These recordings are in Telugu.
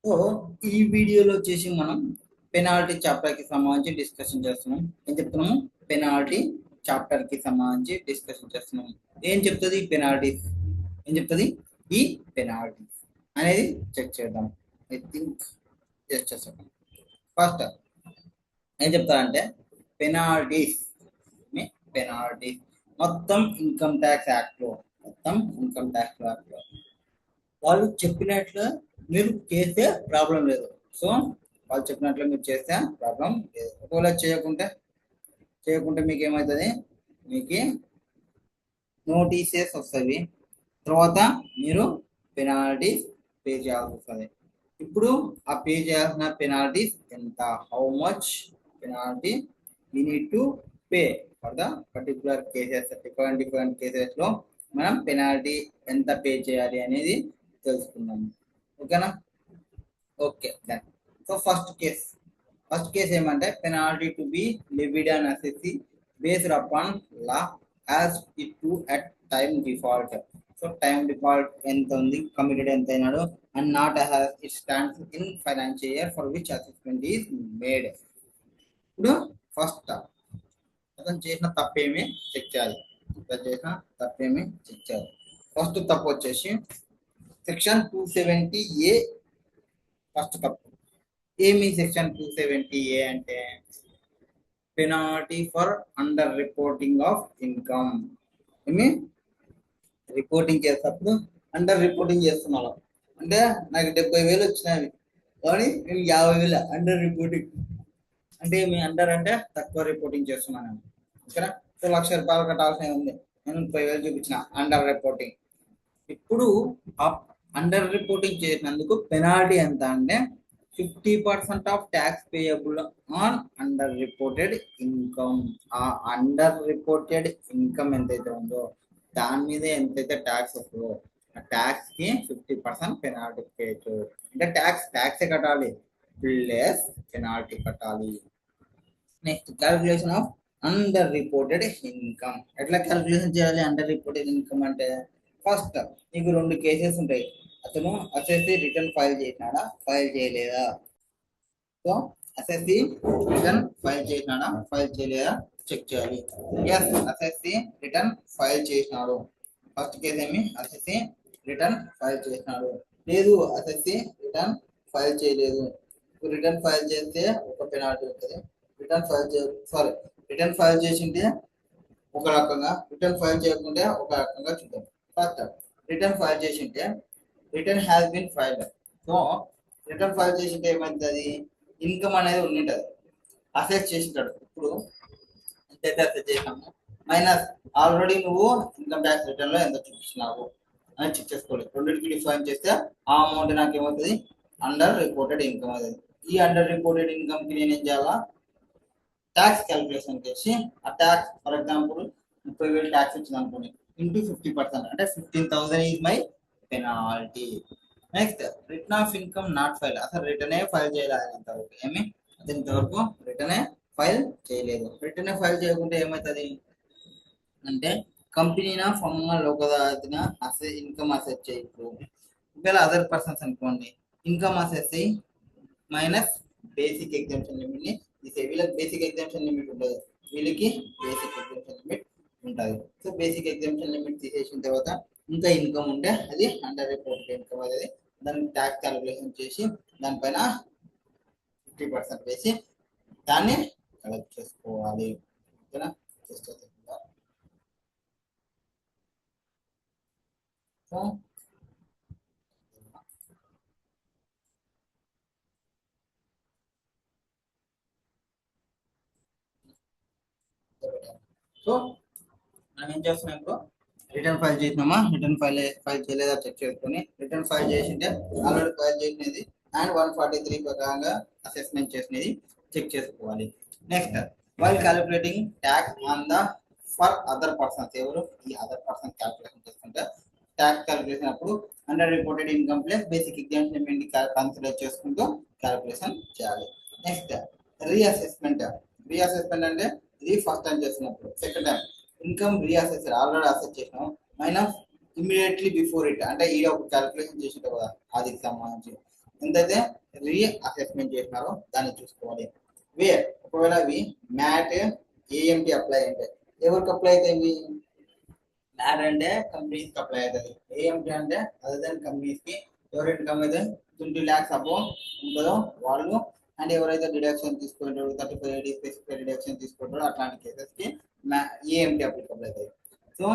సో ఈ వీడియోలో వచ్చేసి మనం పెనాల్టీ చాప్టర్ కి సంబంధించి డిస్కషన్ చేస్తున్నాం. ఏం చెప్తున్నాము? పెనాల్టీ చాప్టర్ కి సంబంధించి డిస్కషన్ చేస్తున్నాం. ఏం చెప్తుంది పెనాల్టీస్? ఏం చెప్తుంది ఈ పెనాల్టీస్ అనేది చెక్ చేద్దాం. ఐ థింక్ జస్ట్ చేస్తాం. ఫస్ట్ ఏం చెప్తారంటే పెనాల్టీస్ పెనాల్టీస్ మొత్తం ఇన్కమ్ ట్యాక్స్ యాక్ట్ లో వాళ్ళు చెప్పినట్లు మీరు చేస్తే ప్రాబ్లం లేదు. సో వాళ్ళు చెప్పినట్లు మీరు చేస్తే ప్రాబ్లం లేదు. ఒకవేళ చేయకుంటే మీకు ఏమవుతుంది? మీకు నోటీసెస్ వస్తుంది. తర్వాత మీరు పెనాల్టీస్ పే చేయాల్సి వస్తుంది. ఇప్పుడు ఆ పే చేయాల్సిన పెనాల్టీస్ ఎంత? How much penalty you need to pay for the particular cases. Different cases లో మనం పెనాల్టీ ఎంత పే చేయాలి అనేది తెలుసుకుందాము. ఓకేనా? Okay done. So first case ఏమంటే penalty to be levied on assessee based upon law as it to at time default. So time default ఎంత ఉంది, కమిటెడ్ ఎంత అయినాడు, and not has it stands in financial year for which assessment is made. ఇప్పుడు ఫస్ట్ అతను చేసిన తప్పేమి చెక్ చేయాలి. ఫస్ట్ తప్పు వచ్చేసి సెక్షన్ 270A. ఫస్ట్ తప్పు ఏమి? సెక్షన్ 270A అంటే penalty for under reporting of income. ఏమి? రిపోర్టింగ్ చేసేటప్పుడు అండర్ రిపోర్టింగ్ చేస్తున్నాను అంటే నాకు 70,000 వచ్చినవి కానీ నేను 50,000 అండర్ రిపోర్టింగ్. అంటే మీ అండర్ అంటే తక్కువ రిపోర్టింగ్ చేస్తున్నాను. ఓకేనా? సో 1,00,000 కట్టాల్సిన ఉంది, నేను 30,000 చూపించిన అండర్ రిపోర్టింగ్. ఇప్పుడు ఆ అండర్ రిపోర్టింగ్ చేసినందుకు పెనాల్టీ ఎంత అంటే 50% of tax payable on under reported income. ఆ అండర్ రిపోర్టెడ్ ఇన్కమ్ ఎంతైతే ఉందో దాని మీద ఎంతైతే ట్యాక్స్ వస్తుందో ఆ ట్యాక్స్ కి 50% పెనాల్టీ పే చేయొచ్చు. అంటే ట్యాక్స్ కట్టాలి ప్లస్ పెనాల్టీ కట్టాలి. Next calculation of under reported income. ఎట్లా క్యాల్కులేషన్ చేయాలి అండర్ రిపోర్టెడ్ ఇన్కమ్ అంటే? ఫస్ట్ నీకు 2 కేసెస్ ఉంటాయి. అతను అసెస్సీ రిటర్న్ ఫైల్ చేసినాడా, ఫైల్ చేయలేదా. సో అసెస్సీ రిటర్న్ ఫైల్ చేసినాడా, ఫైల్ చేయలేదా చెక్ చేయాలి. ఎస్, అసెస్సీ రిటర్న్ ఫైల్ చేసినాడు. ఫస్ట్ కేసు ఏమి? అసెస్సీ రిటర్న్ ఫైల్ చేసినాడు. లేదు, అసెస్సీ రిటర్న్ ఫైల్ చేయలేదు. రిటర్న్ ఫైల్ చేస్తే ఒక పెనాల్టీ ఉంటుంది. రిటర్న్ ఫైల్ చేసింటే ఒక రకంగా, రిటర్న్ ఫైల్ చేయకుంటే ఒక రకంగా చూద్దాం. ఫస్ట్ రిటర్న్ ఫైల్ చేసింటే return has been filed. So return file చేసింటే ఏమవుతుంది? ఇన్కమ్ అనేది ఉండింటది, అసెస్ చేసింటాడు. ఇప్పుడు ఎంతైతే అసెస్ చేసినాము మైనస్ ఆల్రెడీ నువ్వు ఇన్కమ్ ట్యాక్స్ రిటర్న్ లో ఎంత చూపించినావు అని చెక్ చేసుకోవాలి. రెండింటికి డిఫైన్ చేస్తే ఆ అమౌంట్ నాకు ఏమవుతుంది? అండర్ రిపోర్టెడ్ ఇన్కమ్ అవుతుంది. ఈ అండర్ రిపోర్టెడ్ ఇన్కమ్ కి నేను ఏం చేయాలా? ట్యాక్స్ క్యాల్కులేషన్ చేసి ఆ ట్యాక్స్, ఫర్ ఎగ్జాంపుల్ 30,000 ట్యాక్స్ వచ్చింది అనుకోండి, ఇంటూ 50% అంటే 15,000 is my penalty. Next return of income not file. అసలు రిటర్నే ఫైల్ చేయలేదు ఇంతవరకు. ఏమి? అది ఇంతవరకు రిటర్నే ఫైల్ చేయలేదు. రిటర్నే ఫైల్ చేయకుంటే ఏమవుతుంది అంటే కంపెనీనా ఫర్మ్గా లోకదాతిన అసెస్ ఇన్కమ్ అసెస్ చేయొచ్చు. ఒకవేళ అదర్ పర్సన్స్ అనుకోండి, ఇన్కమ్ అసెస్ చేయి మైనస్ బేసిక్ ఎగ్జామ్షన్ లిమిట్ ని తీసే. వీళ్ళకి బేసిక్ ఎగ్జామ్షన్ లిమిట్ ఉంటుంది, వీళ్ళకి బేసిక్ ఎగ్జామ్షన్ లిమిట్ ఉంటుంది. సో బేసిక్ ఎగ్జామ్షన్ లిమిట్ తీసేసిన తర్వాత ఇంకా ఇన్కమ్ ఉంటే అది అండర్ రిపోర్టెడ్ ఇన్కమ్ అనేది దాన్ని ట్యాక్స్ క్యాలిక్యులేషన్ చేసి దానిపైన 50% వేసి దాన్ని కలెక్ట్ చేసుకోవాలి. ఓకేనా? సో మనం ఏం చేస్తున్నాం? ఇప్పుడు రిటర్న్ ఫైల్ చేసినామా, రిటర్న్ ఫైల్ చేయలేదా చెక్ చేసుకొని, రిటర్న్ ఫైల్ చేసింటే ఆల్రెడీ ఫైల్ చేసినది అండ్ 143 ప్రకారంగా అసెస్మెంట్ చేసినది చెక్ చేసుకోవాలి. Next while calculating tax on the for other persons. ఎవరు? ఈ అదర్ పర్సన్స్ క్యాలిక్యులేషన్ చేసుకుంటే ట్యాక్స్ క్యాలిక్యులేషన్ అప్పుడు under reported income plus basic exemption consider చేసుకుంటూ క్యాలిక్యులేషన్ చేయాలి. నెక్స్ట్ రీఅసెస్మెంట్ అంటే ఇది ఫస్ట్ టైం చేస్తున్నప్పుడు. Second time income reassess, already assess చేసినాం మైనస్ ఇమీడియట్లీ బిఫోర్ ఇట్ అంటే ఈ ఒక క్యాలిక్యులేషన్ చేసింటావు కదా, అది సంబంధించి ఎంతైతే రీ అసెస్మెంట్ చేసినారో దాన్ని చూసుకోవాలి. వేర్ ఒకవేళ అవి మ్యాట్ ఏఎంటి అప్లై అంటే ఎవరికి అప్లై అవుతాయి? మ్యాట్ అంటే కంపెనీస్కి అప్లై అవుతుంది. ఏఎంటి అంటే అదర్ దెన్ కంపెనీస్కి ఎవరి ఇన్కమ్ అయితే 20 lakhs అబో ఉంటుందో వాళ్ళు, అండ్ ఎవరైతే డిడక్షన్ తీసుకుంటారో 35 AD స్పెసిఫిక్ డిడక్షన్ తీసుకుంటారో అట్లాంటి కేసెస్కి ఏఎంటి అప్లికబుల్ అవుతాయి. So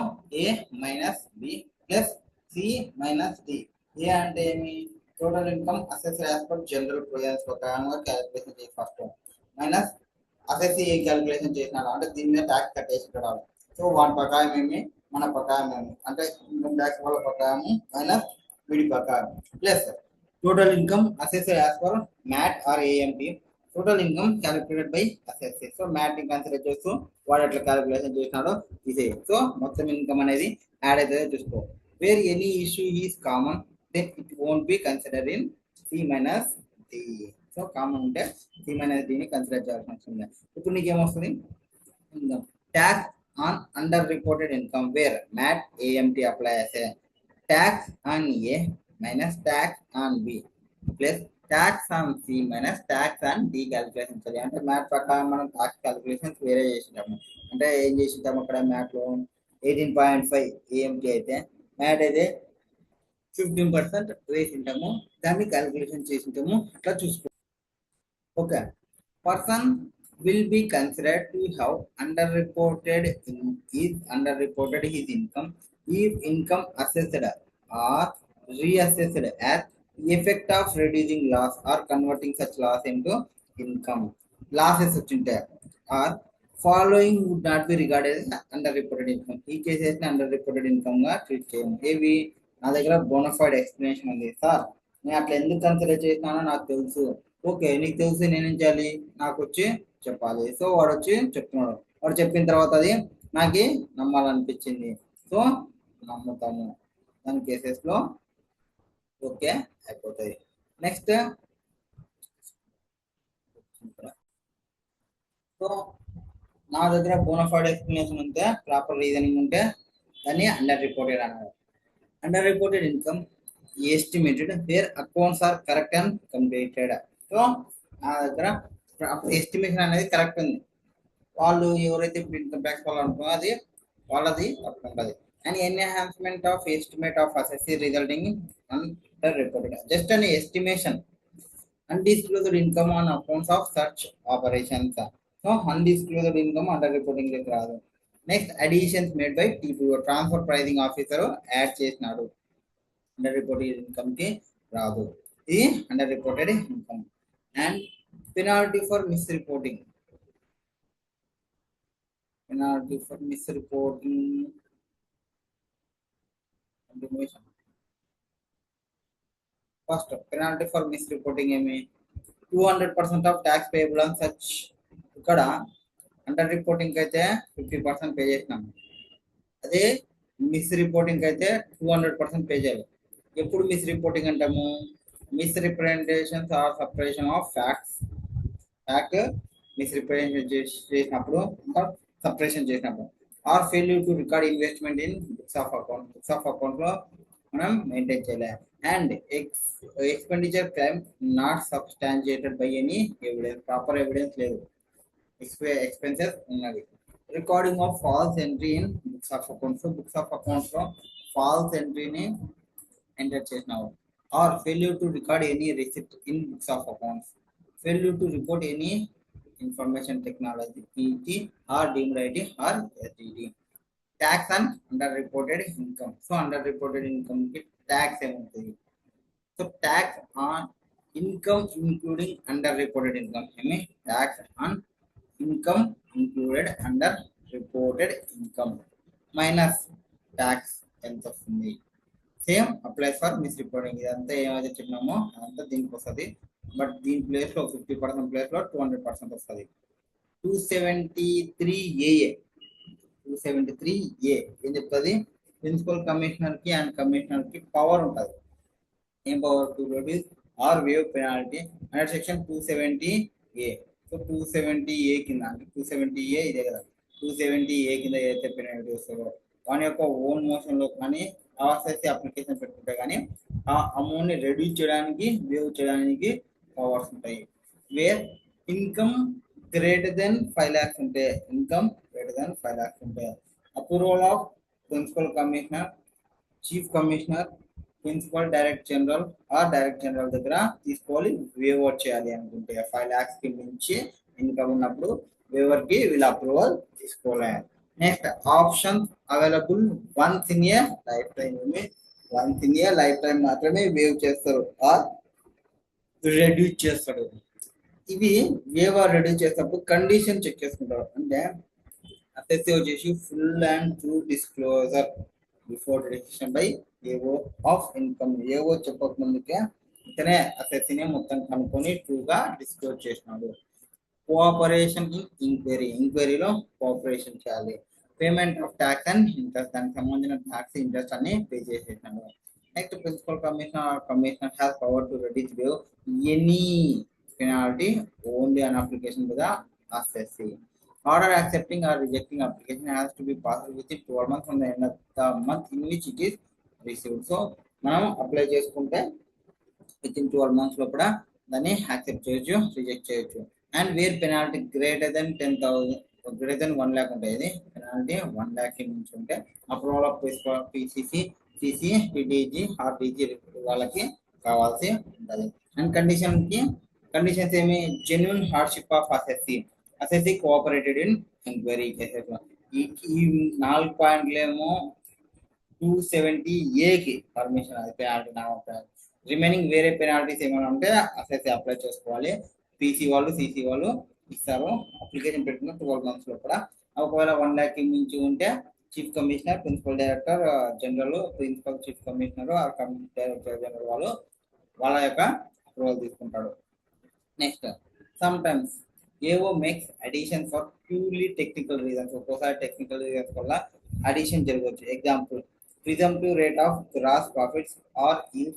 A minus B plus C minus D. A అంటే ఏమి? Total income assess as per general provisions ప్రకారంగా క్యాలిక్యులేషన్ చేసి first minus assess A calculation చేసినాడు అంటే దీని మీద ట్యాక్స్ కట్టేసి పెట్టాలి. సో వాటి ప్రకారం ఏమి, మన ప్రకారం ఏమి అంటే ఇన్కమ్ ట్యాక్స్ వాళ్ళ ప్రకారం మైనస్ వీడి ప్రకారం plus total income assess as per MAT or AMP. Total income calculated by assess. So MAT ని కన్సిడర్ చేస్తూ వాడు ఎట్లా క్యాలిక్యులేషన్ చేసినాడో ఇదే. సో మొత్తం ఇన్కమ్ అనేది యాడ్ అవుతుందో చూసుకో. Where any issue is common then it won't be consider in C minus D. So common ఉంటే సి మైనస్ డిని కన్సిడర్ చేయాల్సి వస్తుంది. ఇప్పుడు నీకేమొస్తుంది? Income tax on underreported income where MAT AMT applies a tax on A minus tax on B plus tax on C minus tax on D calculation చేయాలి. అంటే మ్యాట్ ప్రకారం మనం టాక్స్ క్యాలిక్యులేషన్స్ వేరే చేసింటాము. అంటే ఏం చేసింటాము అక్కడ మ్యాట్లో 18.5 AMT అయితే మ్యాట్ అయితే 15% వేసింటాము, దాన్ని క్యాలిక్యులేషన్ చేసింటాము. అట్లా చూసుకో. Okay, person will be considered to have underreported his income if income assessed or reassessed as effect of reducing loss or converting such loss into income. Losses వచ్చింటాయి or following would not be regarded as underreported income. ఈ కేసెస్ ని underreported income గా ట్రీట్ చేయము. ఏవి? నా దగ్గర బోనఫైడ్ ఎక్స్ప్లెనేషన్ ఉంది సార్, నేను అట్లా ఎందుకు కన్సిడర్ చేసినానో నాకు తెలుసు. ఓకే, నీకు తెలిసి నేనేం చేయాలి? నాకు వచ్చి చెప్పాలి. సో వాడు వచ్చి చెప్తున్నాడు, వాడు చెప్పిన తర్వాత అది నాకు నమ్మాలనిపించింది, సో నమ్ముతాము. దాని కేసెస్ లో ఓకే అయిపోతాయి. నెక్స్ట్ సో నా దగ్గర బోనఫైడ్ ఎక్స్ప్లెనేషన్ ఉంటే, ప్రాపర్ రీజనింగ్ ఉంటే దాన్ని అండర్ రిపోర్టెడ్ అన్నారు. Under reported income estimated where accounts are correct and completed. So నా దగ్గర ఎస్టిమేషన్ అనేది కరెక్ట్ ఉంది, వాళ్ళు ఎవరైతే ఇప్పుడు ఇన్కమ్ ట్యాక్స్ వాళ్ళు అనుకున్నారో అది వాళ్ళది తప్పు ఉంటుంది. And enhancement of estimate of assessee resulting under reported. Just an estimation undisclosed income on accounts of such operations. So undisclosed income under reporting lek raadu. Next, additions made by TPO transfer pricing officer add చేసినాడు, under reported income కి రాదు. ఇది under reported income. And penalty for misreporting. Penalty for misreporting. Continuation. First, penalty for misreporting ఏమి? 200% of tax payable on such. ఇక్కడ అండర్ రిపోర్టింగ్ అయితే 50% పే చేసినాము, అదే మిస్ రిపోర్టింగ్ అయితే 200% పే చేయాలి. ఎప్పుడు మిస్ రిపోర్టింగ్ అంటాము? Misrepresentations or suppression of facts. Fact misrepresentation చేసినప్పుడు ఇంకా సపరేషన్ చేసినప్పుడు, or failure to record investment in books of account. Books of account లో మనం మెయింటైన్ చేయలేము. And expenditure claim not substantiated by any evidence. Proper evidence లేదు, expenses ఉన్నది. Recording of false entry in books of accounts. Books of accounts లో ఫాల్స్ ఎంట్రీని ఎంటర్ చేసినావు. Or failure to record any receipt in books of accounts. Failure to report any information technology PT or deemed IT or SDT. Tax and under reported income. So under reported income కి ట్యాక్స్ ఏముంటుంది? So tax on income including under reported income. Tax on income included under reported income minus tax ఎంత వస్తుంది? Same apply for miss reporting. ఇదంతా ఏమైతే చెప్పినామో అదంతా దీనికి వస్తుంది, బట్ దీని ప్లేస్ లో 50% ప్లేస్ లో 200% వస్తుంది. 273A. 273A ఏం చెప్తుంది? ప్రిన్సిపల్ కమిషనర్ కి అండ్ కమిషనర్ కి పవర్ ఉంటుంది. ఏం power? To reduce or wave penalty under section 270A. So 270A కింద, అంటే 270A ఇదే కదా, 270A కింద ఏదైతే పెనాల్టీ వస్తుందో వాని యొక్క ఓన్ మోషన్ లో కానీ ఆర్ఎస్ఎస్సి అప్లికేషన్ పెట్టుకుంటే కానీ ఆ అమౌంట్ని రెడ్యూస్ చేయడానికి వేవ్ చేయడానికి పవర్స్ ఉంటాయి. Where income greater than 5 lakhs ఉంటే approval of principal commissioner, chief commissioner, principal director general director general దగ్గర తీసుకోవాలి, వేవర్ చేయాలి అనుకుంటే 5 lakhs కి మించి ఇన్కమ్ ఉన్నప్పుడు వేవర్ కి వీళ్ళ అప్రూవల్ తీసుకోవాలి. Next option available once in a life time మాత్రమే వేవ్ చేస్తారు ఆర్ రెడ్యూస్ చేస్తాడు. ఇవి వేవర్ రెడ్యూస్ చేసినప్పుడు కండిషన్ చెక్ చేసుకుంటారు. అంటే అసెస్సీ వచ్చేసి full and true disclosure before deduction by AO of income. AO చెప్పక ముందుకే ఇతనే అసెస్సీని మొత్తం కనుక్కొని ట్రూగా డిస్క్లోజ్ చేసినాడు. కోఆపరేషన్ ఇన్ ఎంక్వైరీలో కోఆపరేషన్ చేయాలి. Payment of tax and interest, దానికి సంబంధించిన ట్యాక్స్ ఇంట్రెస్ట్ అన్ని పే చేసేసినాడు. Next principal commissioner has power to reduce wave any penalty only an application with assessee. Order accepting or rejecting application has to be passed within 12 months from the end of the month in which it is received. So, మనం అప్లై చేసుకుంటే విత్ ఇన్ 12 months లోపల దాన్ని యాక్సెప్ట్ చేయొచ్చు, రిజెక్ట్ చేయొచ్చు. And where penalty greater than 10,000 greater than 1 lakh ఉంటుంది. ఇది పెనాల్టీ 1 lakh కి మించి ఉంటే అప్రూవల్ ఆఫ్ పిసిసి, సిసి, టిడిజి, ఆర్టీజీ వాళ్ళకి కావాల్సి ఉంటుంది. అండ్ కండిషన్స్ ఏమి genuine hardship of assessee cooperated in enquiry cases. ఈ 4 పాయింట్లేమో 270A పర్మిషన్ అది పెనాల్టీ. రిమైనింగ్ వేరే పెనాల్టీస్ ఏమైనా ఉంటే అసెస్సీ అప్లై చేసుకోవాలి. పీసీ వాళ్ళు, సిసి వాళ్ళు ఇస్తారు అప్లికేషన్ పెట్టుకున్న 12 months లోపల. ఒకవేళ 1 lakh కి మించి ఉంటే chief commissioner, principal director general, principal chief commissioner director general వాళ్ళ యొక్క అప్రూవల్ తీసుకుంటాడు. నెక్స్ట్ సమ్ టైమ్స్ ఏవో makes addition for purely technical reasons. ఒక్కోసారి టెక్నికల్ రీజన్స్ వల్ల అడిషన్ జరగవచ్చు. Example presumptive rate of gross profits or in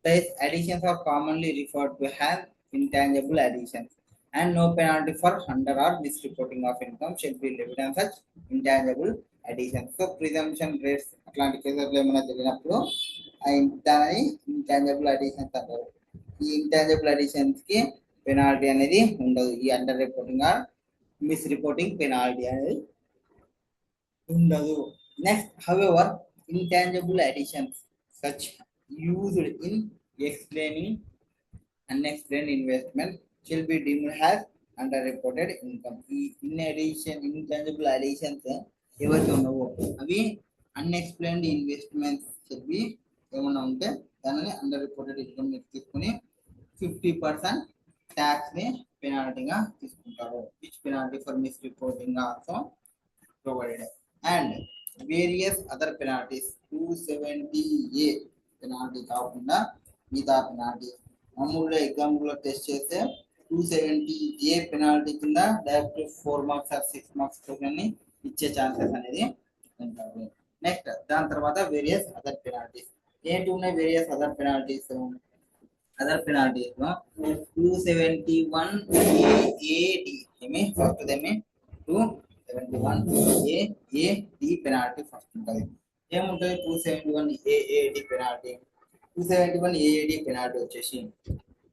these additions are commonly referred to as intangible additions and no penalty for under or misreporting of income should be levied on such intangible additions. So presumption rates అట్లాంటి కేసుల్లో ఏమైనా జరిగినప్పుడు దాని ఇంటాంజిబుల్ అడిషన్స్ అంటారు. ఈ ఇంటాంజిబుల్ అడిషన్స్ కి పెనాల్టీ అనేది ఉండదు. ఈ under reporting or misreporting penalty అనేది ఉండదు. Next however intangible additions such used in explaining unexplained investment shall be deemed as underreported income. In addition, intangible additions ఏవైతే ఉన్నావో అవి అన్ఎక్స్ప్లెయిన్డ్ ఇన్వెస్ట్మెంట్స్ చెప్పి ఏమన్నా ఉంటే దానిని అండర్ రిపోర్టెడ్ ఇన్కమ్ తీసుకుని 50% ట్యాక్స్ ని పెనాల్టీగా తీసుకుంటారు. Which penalty for miss reporting also provided. And various other penalties 270A penalty కాకుండా మిగతా పెనాల్టీ మామూలుగా ఎగ్జాంపుల్లో టెస్ట్ చేస్తే 270A పెనాల్టీ కింద డైరెక్ట్ 4 marks ఆర్ 6 marks క్వశ్చన్ని ఇచ్చే ఛాన్సెస్ అనేది ఉంటుంది. నెక్స్ట్ దాని తర్వాత వేరియస్ అదర్ పెనాల్టీస్ ఏంటి ఉన్నాయి? వేరియస్ అదర్ పెనాల్టీస్ 271AAD ఏమి ఫస్ట్ ఏమి 271AAD పెనాల్టీ ఫస్ట్ ఉంటుంది. ఏముంటుంది 271AAD పెనాల్టీ? 271AAD పెనాల్టీ వచ్చేసి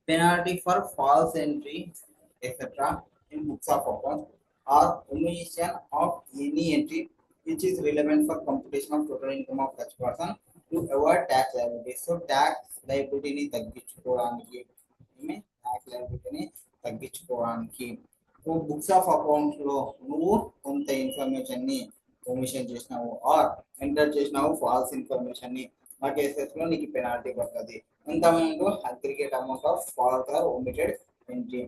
penalty for false entry etcetera in books of accounts or omission of any entry which is relevant for computation of total income of such person to avoid tax liability. So tax liability ని తగ్గించుకోవడానికి బుక్స్ ఆఫ్ అకౌంట్స్ లో నువ్వు కొంత ఇన్ఫర్మేషన్ ని omission చేసినావు ఆర్ ఎంటర్ చేసినావు ఫాల్స్ ఇన్ఫర్మేషన్ ని, ఆ కేసెస్ లో నీకు పెనాల్టీ పడుతుంది. ఎంత amount? Aggregate amount of false or omitted entry.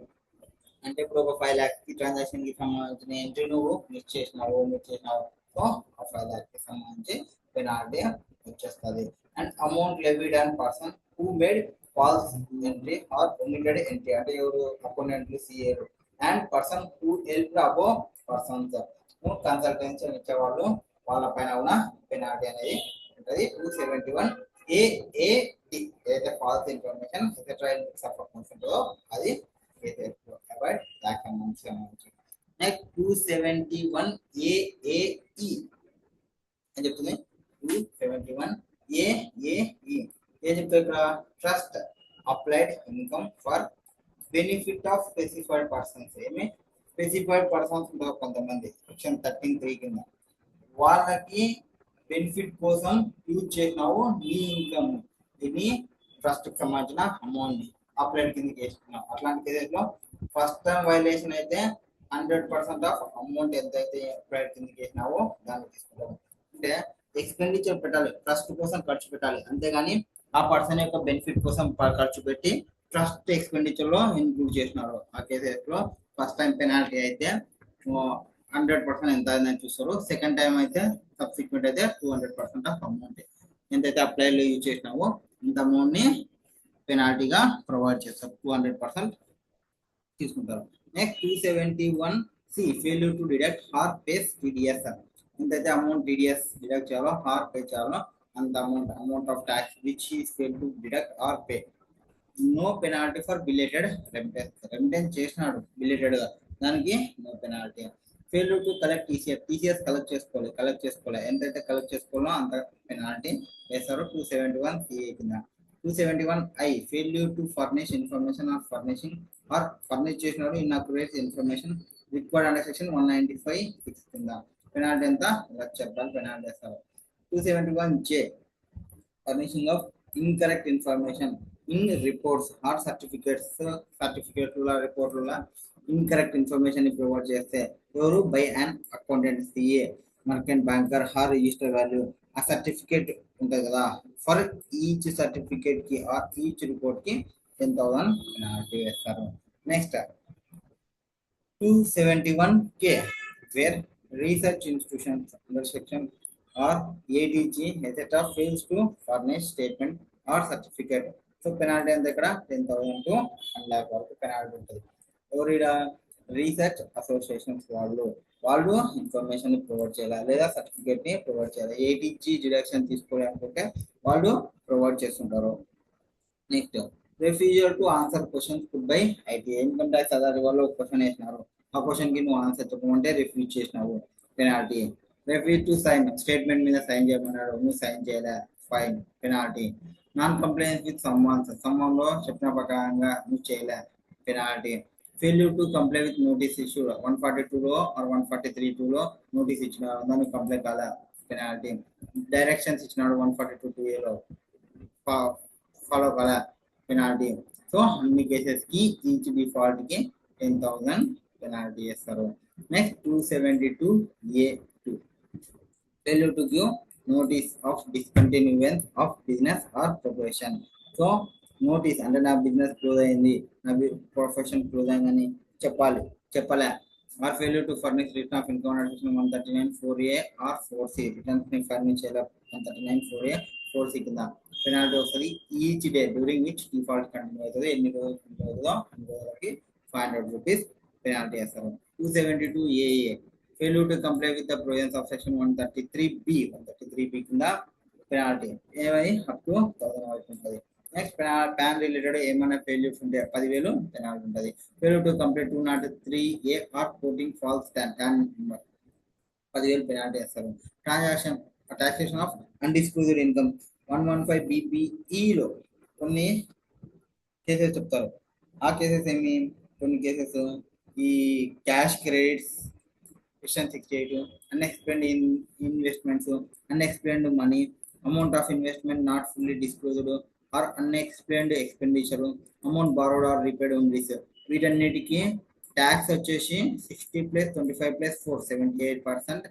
అంటే ఇప్పుడు ఒక 5 lakhs కి ట్రాన్సాక్షన్ కి సంబంధించిన ఎంట్రీ నువ్వు మిస్ చేసినావు, సో ఆ 5 lakhs కి సంబంధించి పెనాల్టీ వచ్చేస్తుంది. And amount levied and person who made false entry or omitted entry అంటే ఎవరు? అకౌంటెంట్లు, సిఏలు. అండ్ పర్సన్ హూ హెల్ప్ అబో పర్సన్స్ కన్సల్టెన్సీ ఇచ్చేవాళ్ళు వాళ్ళ పైన ఉన్న పెనాల్టీ అనేది ఉంటుంది. 271AAD ఏదైతే ఫాల్స్ ఇన్ఫర్మేషన్ ఎక్సెట్రా ఉంటుందో అది నెక్స్ట్ 271AAE అని చెప్తుంది. 271 ఏం చెప్తారు ఇక్కడ? Trust applied income for benefit of specified persons. ఏమి స్పెసిఫైడ్ పర్సన్స్ ఉంటారు కొంతమంది, సెక్షన్ 13(3) కింద. వాళ్ళకి బెనిఫిట్ కోసం యూజ్ చేసినావు నీ ఇన్కమ్, దీన్ని ట్రస్ట్ కి సంబంధించిన అమౌంట్ అప్లైడ్ కిందకి వేసుకున్నావు. అట్లాంటి కేసులో ఫస్ట్ టైం వైలేషన్ అయితే 100% ఆఫ్ అమౌంట్ ఎంతైతే అప్లైడ్ కిందకి వేసినావో దాన్ని తీసుకుంటావు. అంటే ఎక్స్పెండిచర్ పెట్టాలి, ట్రస్ట్ కోసం ఖర్చు పెట్టాలి, అంతేగాని ఆ పర్సన్ యొక్క బెనిఫిట్ కోసం ఖర్చు పెట్టి ట్రస్ట్ ఎక్స్పెండిచర్ లో ఇన్క్లూడ్ చేసినారు. ఆ కేసెస్ లో ఫస్ట్ టైం పెనాల్టీ అయితే 100% ఎంత అయిందని చూస్తారు. సెకండ్ టైం అయితే సబ్సిక్వెంట్ అయితే 200% ఆఫ్ అమౌంట్ ఎంతైతే అప్లై లో యూజ్ చేసినావో ఇంత అమౌంట్ ని పెనాల్టీగా ప్రొవైడ్ చేస్తారు. 200% తీసుకుంటారు. Next 271C failure to deduct or pays TDS. ఎంతైతే అమౌంట్ టీడీఎస్ డిడక్ట్ చేయాలో ఆర్ పే చేయాలో అంత amount of tax which is fail to deduct or pay. No penalty for belated remittance. Remittance చేసినాడు బిలేటెడ్ గా, దానికి no penalty. Failure to collect TCS collect చేసుకోవాలి ఎంతైతే కలెక్ట్ చేసుకోవాలో అంత పెనాల్టీ వేస్తారు 271C కింద. 271I failure to furnish information or furnish చేసినాడు inaccurate information required under section 195(6) కింద. పెనాల్టీ ఎంత? 1,00,000 రూపాయలు పెనాల్టీ వేస్తారు. 271J furnishing of incorrect information in reports or రిపోర్ట్ల ఇన్కరెక్ట్ ఇన్ఫర్మేషన్ ప్రొవైడ్ చేస్తే ఎవరు? By an accountant, CA, merchant banker or register valuer. ఆ సర్టిఫికేట్ ఉంటుంది కదా, ఫర్ ఈచ్ సర్టిఫికేట్ కి ఆర్ ఈచ్ రిపోర్ట్ కి 10,000 పెనాల్టీ వేస్తారు. Next 271K where research institutions under section are ADG etcetera fails to furnish statement are certificate. So penalty ఎంత ఇక్కడ? 10,000 to 1 lakh వరకు పెనాల్టీ ఉంటుంది. ఎవరు? రీసెర్చ్ అసోసియేషన్స్ వాళ్ళు ఇన్ఫర్మేషన్ ప్రొవైడ్ చేయాలి లేదా సర్టిఫికేట్ ని ప్రొవైడ్ చేయాలి. ఏటీజీ డిడక్షన్ తీసుకోవాలి అనుకుంటే వాళ్ళు ప్రొవైడ్ చేస్తుంటారు. Next refusal to answer questions put by IT. Income tax authority వాళ్ళు ఒక క్వశ్చన్ వేసినారు, ఆ క్వశ్చన్ కి నువ్వు ఆన్సర్ చెప్పమంటే రిఫ్యూజ్ చేసినావు, penalty. Refuse to sign statement మీద సైన్ చేయమన్నాడు, నువ్వు సైన్ చేయలే, fine, penalty. Non compliance with సమ్మాన్లో చెప్పిన ప్రకారంగా నువ్వు చేయలే, penalty. Failure to comply with notice issued 142లో ఆర్ 143(2)లో నోటీస్ ఇచ్చినారు, దానికి కంప్లై కాలే, పెనాల్టీ. డైరెక్షన్స్ ఇచ్చినాడు 142(2)లో ఫాలో కాలే, పెనాల్టీ. సో అన్ని కేసెస్ కి ఈచ్ డిఫాల్ట్ కి 10,000 పెనాల్టీ చేస్తారు. Next 272A2 failure to give notice of discontinuance of business or profession. So notice అంటే నా బిజినెస్ క్లోజ్ అయింది, నా ప్రొఫెషన్ క్లోజ్ అయిందని చెప్పలే. Or failure to furnish return of income under section 139(4)A or 4C. Returns ని ఫర్నిష్ చేయాలి 139(4)A 4C కింద. పెనాల్టీ వస్తుంది each day during which default continue అవుతుంది. ఎన్ని రోజులు కంటిన్యూ అవుతుందో అన్ని రోజులకి 500 రూపీస్ పెనాల్టీ వేస్తారు. 272AA failure to comply with the provisions of section 133B కింద పెనాల్టీ ఏమై అప్ టు 1,000 వరకు ఉంటుంది. నెక్స్ట్ ప్యాన్ రిలేటెడ్ ఏమైనా ఫెయిల్యూర్స్ ఉంటే 10,000 పెనాల్టీ ఉంటుంది. Failure to complete 203A or quoting false TAN number 10,000 penalty వేస్తారు. టాక్సేషన్ ఆఫ్ అన్డిస్క్లోజ్డ్ ఇన్కమ్ 115BBEలో కొన్ని కేసెస్ చెప్తారు. ఆ కేసెస్ ఏమి? కొన్ని కేసెస్ ఈ cash credits section 68, unexplained investments, unexplained money, amount of investment not fully disclosed are unexplained expenditure, amount borrowed or repaid on lease. వీటన్నిటికీ ట్యాక్స్ వచ్చేసి 60+25+4 78%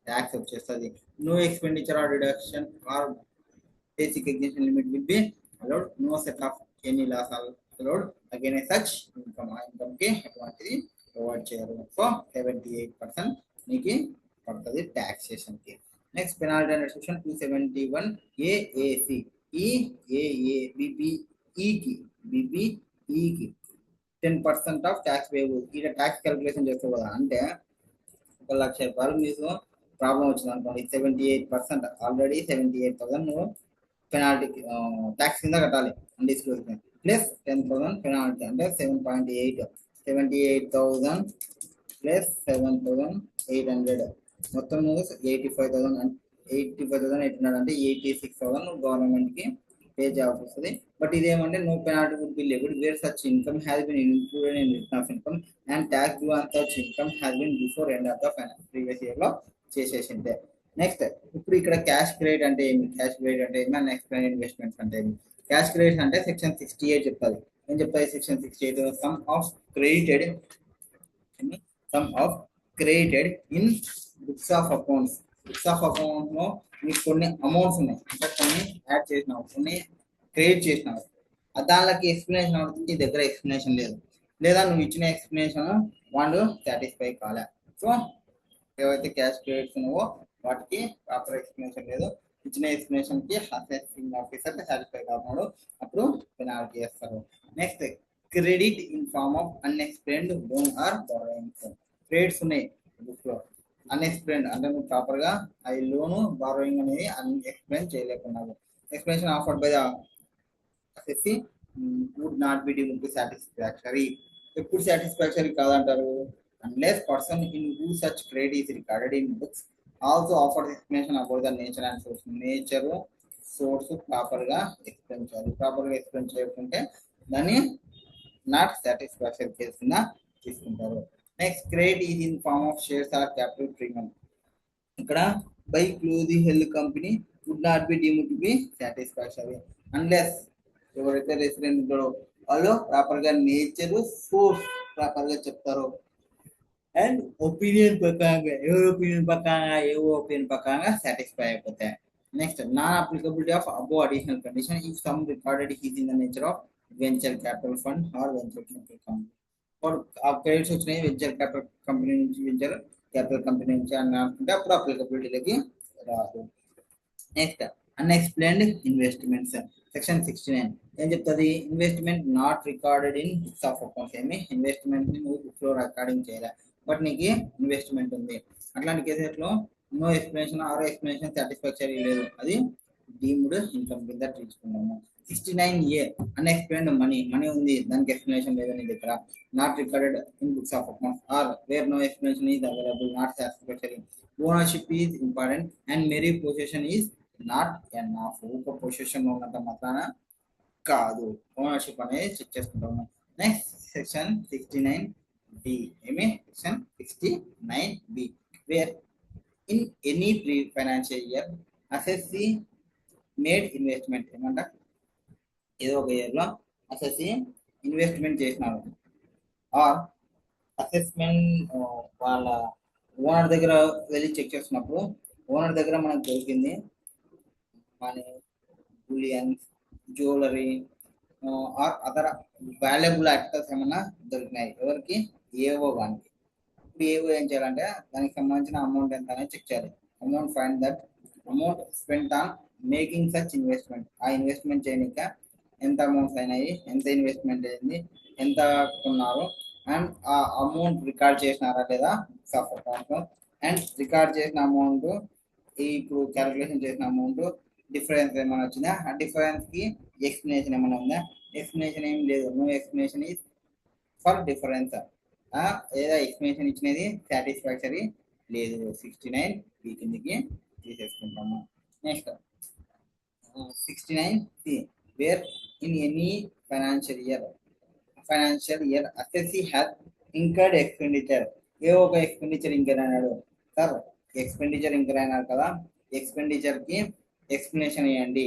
ట్యాక్స్ వచ్చేస్తుంది. No expenditure or deduction or basic exemption limit will be allowed. No set of any loss allowed against such income. Income కి అటువంటిది ప్రొవైడ్ చేయరు. సో 78% మీకు పడుతుంది టాక్సేషన్ కి. Next penalty under section 271AAC ఈ BBE కి 10% ఆఫ్ ట్యాక్స్ పేయబుల్. ఇక్కడ ట్యాక్స్ క్యాలిక్యులేషన్ చేస్తారు కదా, అంటే 1,00,000 రూపాయలు మీకు ప్రాబ్లం వచ్చింది అనుకోండి, 78% ఆల్రెడీ 78,000 నువ్వు పెనాల్టీ ట్యాక్స్ కింద కట్టాలి అన్డిస్క్లోజ్డ్ ప్లస్ 10,000 పెనాల్టీ అంటే 7.8 78,000 ప్లస్ 7,800 మొత్తం 85,800 అంటే 86,000 గవర్నమెంట్ కి పే చేయాల్సి వస్తుంది. బట్ ఇదేమంటే no penalty would be levied where such income has been included in return of income and tax due on such income has been before end of the previous year లో చేసేసిందే. నెక్స్ట్ ఇప్పుడు ఇక్కడ క్యాష్ క్రెడిట్ అంటే ఏమి, క్యాష్ క్రెడిట్ అంటే ఏమి, అండ్ ఎక్స్ప్లెయిన్ ఇన్వెస్ట్మెంట్స్ అంటే ఏమి. క్యాష్ క్రెడిట్ అంటే సెక్షన్ 68 చెప్తాది. ఏం చెప్తాయి section 68? Some of credited in books of accounts. Books of account లో మీకు కొన్ని అమౌంట్స్ ఉన్నాయి, అంటే కొన్ని యాడ్ చేసినావు, కొన్ని క్రియేట్ చేసినావు, దానికి ఎక్స్ప్లెనేషన్ అవుతుంది. నీ దగ్గర ఎక్స్ప్లెనేషన్ లేదు, లేదా నువ్వు ఇచ్చిన ఎక్స్ప్లెనేషన్ వాళ్ళు సాటిస్ఫై కాలే. సో ఏవైతే క్యాష్ క్రెడిట్స్ ఉన్నావో వాటికి ప్రాపర్ ఎక్స్ప్లెనేషన్ లేదు, ఇచ్చిన ఎక్స్ప్లెనేషన్ కి అసెసింగ్ ఆఫీసర్ సాటిస్ఫై కాకుండా అప్పుడు పెనాల్టీ చేస్తారు. Next credit in form of unexplained loan or borrowings. Credits ఉన్నాయి బుక్ లో, అన్ఎక్స్ప్లెయిన్డ్ అంటే నువ్వు ప్రాపర్ గా ఆ లోను బారోయింగ్ అనేది ఎక్స్ప్లెయిన్ చేయలేకున్నావు. Explanation afforded by the assessee would not be deemed to satisfactory. ఎప్పుడు సాటిస్ఫాక్టరీ కాదంటారు? unless person in who such credit is recorded in books also offers explanation about the nature and source. Nature source proper గా ఎక్స్ప్లెయిన్ చేయాలి. ప్రాపర్ గా ఎక్స్ప్లెయిన్ చేయకుంటే దాన్ని నాట్ సాటిస్ఫాక్టరీ కేసు కింద తీసుకుంటారు. Next credit is in form of shares or capital premium. ఇక్కడ by closely held company would not be deemed to be satisfactory unless ఎవరైతే రెసిడెంట్ ఉంటారో వాళ్ళు ప్రాపర్ గా నేచర్ సోర్స్ ప్రాపర్ గా చెప్తారో అండ్ ఒపీనియన్ ప్రకారంగా ఏవో ఒపీనియన్ ప్రకారంగా సాటిస్ఫై అయిపోతాయి. Next non applicability of above additional condition if some recorded is in the nature of venture capital fund are venture capital company. ఆ క్రెడిట్స్ వచ్చినాయి వెంచర్ క్యాపిటల్ కంపెనీ నుంచి, వెంచర్ క్యాపిటల్ కంపెనీ నుంచి అని అనుకుంటే అప్పుడు అప్లికబిలిటీలోకి రాదు. నెక్స్ట్ అన్ఎక్స్ప్లెయిన్డ్ ఇన్వెస్ట్మెంట్స్ సెక్షన్ 69 ఏం చెప్తుంది? Investment not recorded in books of accounts. ఏమి ఇన్వెస్ట్మెంట్ ని నువ్వు బుక్స్ లో రికార్డింగ్ చేయాలి, బట్ నీకు ఇన్వెస్ట్మెంట్ ఉంది. అట్లాంటి కేసెస్లో no explanation or explanation satisfactory లేదు, అది డీమ్డ్ ఇన్కమ్ కింద తీసుకున్నాము. 69A అన్ఎక్స్ప్లెయిన్డ్ మనీ ఉంది, దానికి ఎక్స్ప్లెనేషన్ లేదు నీ దగ్గర, not recorded in books of accounts or where no explanation is available, not satisfactory. Ownership is important and mere position is not enough. ఒక పొజిషన్ ఉన్నంత మాత్రాన కాదు, ఓనర్షిప్ అనేది చెక్ చేసుకుంటాము. నెక్స్ట్ సెక్షన్ 69B ఏమి section 69B where in any pre financial year assessee made investment. ఏమంట ఏదో ఒక ఇయర్ లో అసెస్సీ ఇన్వెస్ట్మెంట్ చేసినారు ఆర్ అసెస్మెంట్ వాళ్ళ ఓనర్ దగ్గర వెళ్ళి చెక్ చేస్తున్నప్పుడు ఓనర్ దగ్గర మనకు దొరికింది money, bullions, jewellery or other valuable articles ఏమన్నా దొరికినాయి ఎవరికి? ఏవో వానికి. ఇప్పుడు ఏవో ఏం చేయాలంటే దానికి సంబంధించిన అమౌంట్ ఎంత అనేది చెక్ చేయాలి. Amount find that amount spent on making such investment. ఆ ఇన్వెస్ట్మెంట్ చేయడానికి ఎంత అమౌంట్స్ అయినాయి, ఎంత ఇన్వెస్ట్మెంట్ అయింది, ఎంత కొన్నారు, అండ్ ఆ అమౌంట్ రికార్డ్ చేసినారా లేదా books of accounts. And record చేసిన అమౌంట్ ఇప్పుడు క్యాలిక్యులేషన్ చేసిన అమౌంట్ డిఫరెన్స్ ఏమైనా వచ్చిందా, ఆ డిఫరెన్స్ కి ఎక్స్ప్లెనేషన్ ఏమైనా ఉందా? ఎక్స్ప్లెనేషన్ ఏం లేదు, no explanation is for difference. ఏదో ఎక్స్ప్లెనేషన్ ఇచ్చినది సాటిస్ఫాక్టరీ లేదు, 69B కిందకి తీసేసుకుంటాము. Next 69C where in any financial year assessee has incurred expenditure. ఏ ఒక ఎక్స్పెండిచర్ ఇంకర్ అన్నాడు సార్, ఎక్స్పెండిచర్ ఇంకర్ అయినారు కదా, ఎక్స్పెండిచర్ కి ఎక్స్ప్లెనేషన్ ఇవ్వండి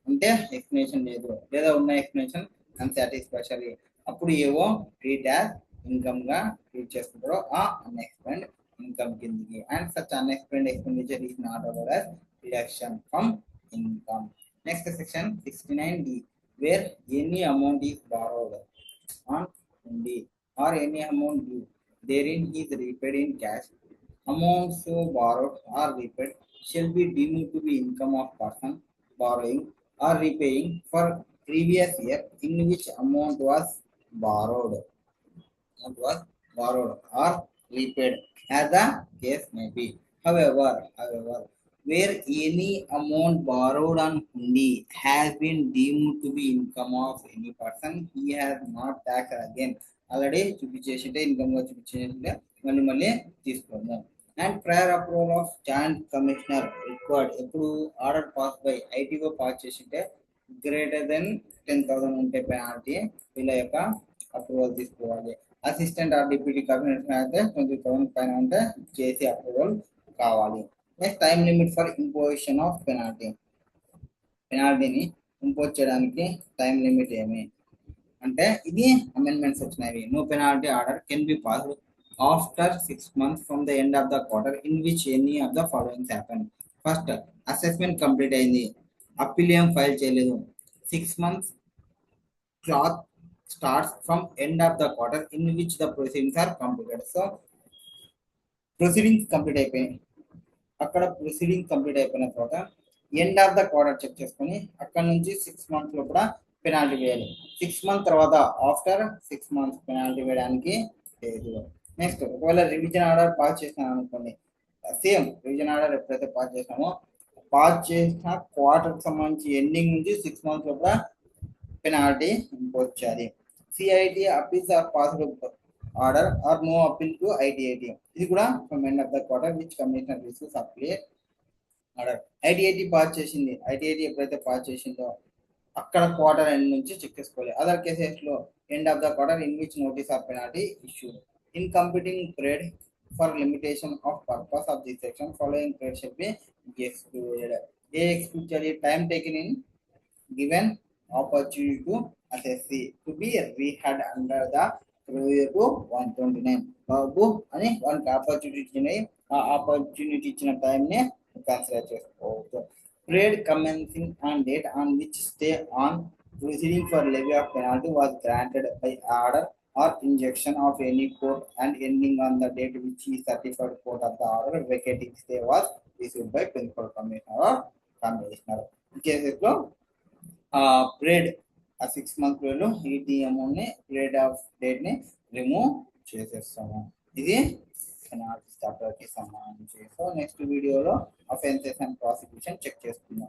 అంటే ఎక్స్ప్లెనేషన్ లేదు, లేదా ఉన్న ఎక్స్ప్లెనేషన్ అన్సాటిస్ఫాక్టరీ, అప్పుడు ఏవో ట్రీట్ యాజ్ ఇన్కమ్ గా ట్రీట్ చేసుకుంటారో ఆ అన్ఎక్స్ప్లెయిన్డ్ ఇన్కమ్ కిందకి. And such unexplained expenditure is not allowed as deduction from income. Next section 69D where any amount is borrowed on hundi or any amount due therein is repaid in cash. Amounts so borrowed or repaid shall be deemed to be income of person borrowing or repaying for previous year in which amount was borrowed or repaid as the case may be. However, where any amount borrowed on hundi has been deemed to be income of any person, he has not taxed again. Already చూపించేసింటే ఇన్కమ్ గా చూపించేసింటే మళ్ళీ తీసుకోము. And prior approval of joint commissioner required. ఎప్పుడు order pass by ITO pass చేసింటే గ్రేటర్ దెన్ 10,000 ఉంటే పెనాల్టీ వీళ్ళ యొక్క అప్రూవల్ తీసుకోవాలి. అసిస్టెంట్ ఆర్ డిప్యూటీ కమిషనర్ అయితే 20,000 పైన ఉంటే జేసీ అప్రూవల్ కావాలి. Next time limit for imposition of penalty. పెనాల్టీని ఇంపోజ్ చేయడానికి టైం లిమిట్ ఏమి అంటే ఇది అమెండ్మెంట్స్ వచ్చినాయి. No penalty order can be passed after 6 months from the end of the quarter in which any of the followings happen. First assessment complete అయింది, అప్పీల్ ఏం ఫైల్ చేయలేదు. 6 months clock starts from end of the quarter in which the proceedings are completed. So proceedings complete అయిపోయినాయి. అక్కడ ప్రొసీడింగ్ కంప్లీట్ అయిపోయిన తర్వాత end of the quarter check చేసుకొని అక్కడ నుంచి 6 months లో కూడా పెనాల్టీ వేయాలి. 6 months తర్వాత ఆఫ్టర్ 6 months పెనాల్టీ వేయడానికి లేదు. నెక్స్ట్ ఒకవేళ రివిజన్ ఆర్డర్ పాస్ చేసినాను అనుకోండి, సేమ్ రివిజన్ ఆర్డర్ ఎప్పుడైతే పాస్ చేసినామో పాస్ చేసిన క్వార్టర్కి సంబంధించి ఎండింగ్ నుంచి 6 months లో కూడా పెనాల్టీ ఇంపోజ్ చేయాలి. CIT appeals or passed order or no appeal to ITAT. ఇది కూడా from end of the quarter which commissioner receives appeal order. ITAT pass చేసింది, ఐటీఐటి ఎప్పుడైతే పాస్ చేసిందో అక్కడ క్వార్టర్ ఎండ్ నుంచి చెక్ చేసుకోవాలి. అదర్ కేసెస్ లో end of the quarter in which notice of penalty issued. In computing period for limitation of purpose of this section following period should be excluded. A excluded time taken in given opportunity to assess C to be reheard under the provision to 129. బాబు అని వాళ్ళకి ఆపర్చునిటీ ఇచ్చినాయి, ఆ ఆపర్చునిటీ ఇచ్చిన టైంని కన్సిడర్ చేసుకోవచ్చు. Period commencing on date on which stay on proceeding for levy of penalty was granted by order or injunction of any court and ending on the date which is certified court of the order vacating stay was issued by principal commissioner or commissioner. In cases లో పీరియడ్ ఆ 6 months పీరియడ్ ఈ అమౌంట్ ని పీరియడ్ ఆఫ్ డేట్ ని రిమూవ్ చేసేస్తాము. ఇది పెనాల్టీ చాప్టర్ కి సంబంధించి. సో నెక్స్ట్ వీడియోలో అఫెన్సెస్ అండ్ ప్రాసిక్యూషన్ చెక్ చేసుకుందాం.